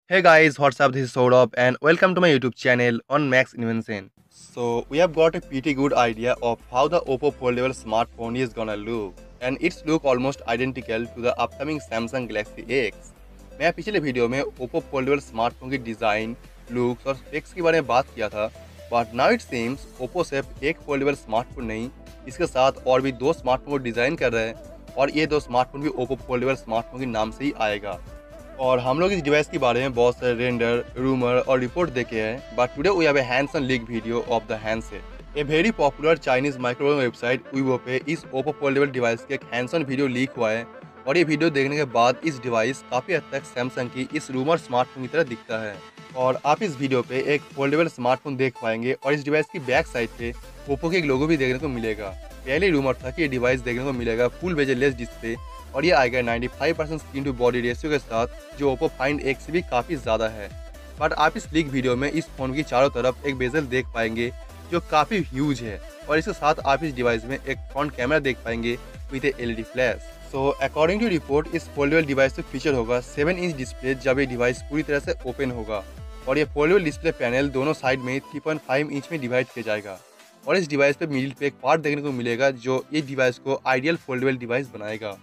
Hey guys, what's up? This is Saurabh and welcome to my YouTube channel on Max Invention. So we have got a pretty good idea of how the Oppo foldable smartphone is gonna look, and it's look almost identical to the upcoming Samsung Galaxy X. मैं पिछले video में Oppo foldable smartphone की design, looks और specs के बारे में बात किया था, but now it seems Oppo सिर्फ एक फोल्डेबल स्मार्टफोन नहीं, इसके साथ और भी दो स्मार्टफोन को डिज़ाइन कर रहे हैं और ये दो स्मार्टफोन भी Oppo फोल्डेबल स्मार्टफोन के नाम से ही आएगा। और हम लोग इस डिवाइस के बारे में बहुत सारे रेंडर, रूमर और रिपोर्ट देखे हैं, but today we have a hands-on leak video of the handset. A very popular Chinese microwave website Weibo पे इस ओप्पो फोल्डेबल डिवाइस के एक हैंड्स-ऑन वीडियो लीक हुआ है और ये वीडियो देखने के बाद इस डिवाइस काफ़ी हद तक सैमसंग की इस रूमर स्मार्टफोन की तरह दिखता है। और आप इस वीडियो पे एक फोल्डेबल स्मार्टफोन देख पाएंगे और इस डिवाइस की बैक साइड पे ओप्पो के एक लोगो भी देखने को मिलेगा। पहले रूमर था कि ये डिवाइस देखने को मिलेगा फुल बेजलेस डिस्प्ले और ये आएगा 95% स्क्रीन टू बॉडी रेशियो के साथ, जो ओप्पो फाइंड एक्स से भी काफ़ी ज़्यादा है। बट आप इस लीक वीडियो में इस फ़ोन की चारों तरफ एक बेजल देख पाएंगे जो काफ़ी ह्यूज है और इसके साथ आप इस डिवाइस में एक फ्रंट कैमरा देख पाएंगे with a LED flash. So according to report इस फोल्डेबल डिवाइस से फीचर होगा 7 इंच डिस्प्ले जब ये डिवाइस पूरी तरह से ओपन होगा और ये फोल्डेबल डिस्प्ले पैनल दोनों साइड में 3.5 इंच में डिवाइड किया जाएगा और इस डिवाइस पे मिडिल पे एक पार्ट देखने को मिलेगा जो ये डिवाइस को आइडियल फोल्डेबल डिवाइस बनाएगा।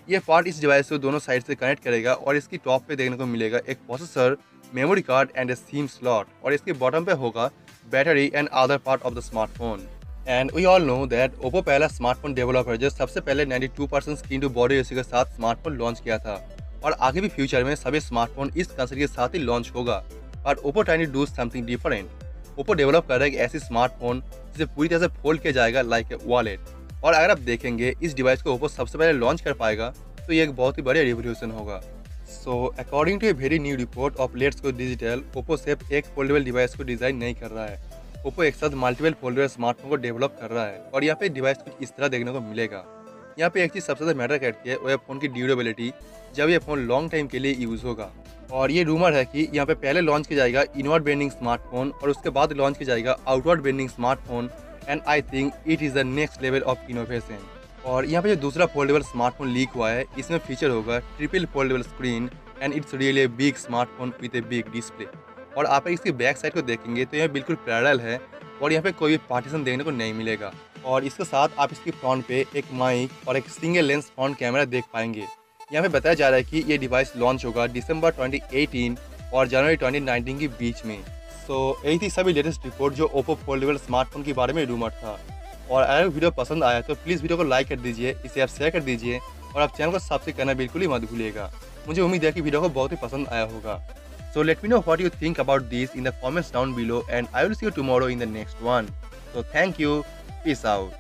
ये पार्ट इस डिवाइस को दोनों साइड से कनेक्ट करेगा और इसकी टॉप पे देखने को मिलेगा एक processor, memory card and a SIM slot और इसके बॉटम पे होगा battery and other part of the smartphone. And we all know that Oppo पहला स्मार्टफोन डेवलपर जो सबसे पहले 92% स्क्रीन टू बॉडी रेशियो के साथ स्मार्टफोन लॉन्च किया था और आगे भी फ्यूचर में सभी स्मार्टफोन इस कंसेप्ट के साथ ही लॉन्च होगा। But Oppo trying to do something different. Oppo develop कर रहा है एक ऐसी स्मार्टफोन जिसे पूरी तरह से फोल्ड किया जाएगा लाइक ए वॉलेट। और अगर आप देखेंगे इस डिवाइस को ओप्पो सबसे पहले लॉन्च कर पाएगा तो ये एक बहुत ही बड़ा रिवोल्यूशन होगा। So according to a very new report of Let's Go Digital, Oppo सिर्फ एक फोल्डेबल डिवाइस को डिजाइन नहीं कर रहा है, ओप्पो एक साथ मल्टीपल फोल्डेबल स्मार्टफोन को डेवलप कर रहा है और यहाँ पे डिवाइस कुछ इस तरह देखने को मिलेगा। यहाँ पे एक चीज़ सबसे ज़्यादा मैटर करती है वो है फ़ोन की ड्यूरेबिलिटी, जब ये फ़ोन लॉन्ग टाइम के लिए यूज़ होगा। और ये रूमर है कि यहाँ पे पहले लॉन्च किया जाएगा इनवर्ड बेंडिंग स्मार्टफोन और उसके बाद लॉन्च किया जाएगा outward bending smartphone and I think it is the next level of innovation. और यहाँ पे जो दूसरा फोल्डेबल स्मार्टफोन लीक हुआ है इसमें फीचर होगा triple foldable screen and it's really a big smartphone with a big display. और आप इसकी बैक साइड को देखेंगे तो यह बिल्कुल पैरेलल है और यहाँ पे कोई भी पार्टीशन देखने को नहीं मिलेगा और इसके साथ आप इसकी फ्रंट पे एक माइक और एक सिंगल लेंस फ्रंट कैमरा देख पाएंगे। यहाँ पे बताया जा रहा है कि ये डिवाइस लॉन्च होगा दिसंबर 2018 और जनवरी 2019 के बीच में। सो यही थी सभी लेटेस्ट रिपोर्ट जो ओप्पो फोल्डेबल स्मार्टफोन के बारे में रूमर था। और अगर वीडियो पसंद आया तो प्लीज़ वीडियो को लाइक कर दीजिए, इसे आप शेयर कर दीजिए और आप चैनल को सब्सक्राइब करना बिल्कुल ही मत भूलिएगा। मुझे उम्मीद है कि वीडियो को बहुत ही पसंद आया होगा। So let me know what you think about this in the comments down below and I will see you tomorrow in the next one. So thank you, peace out.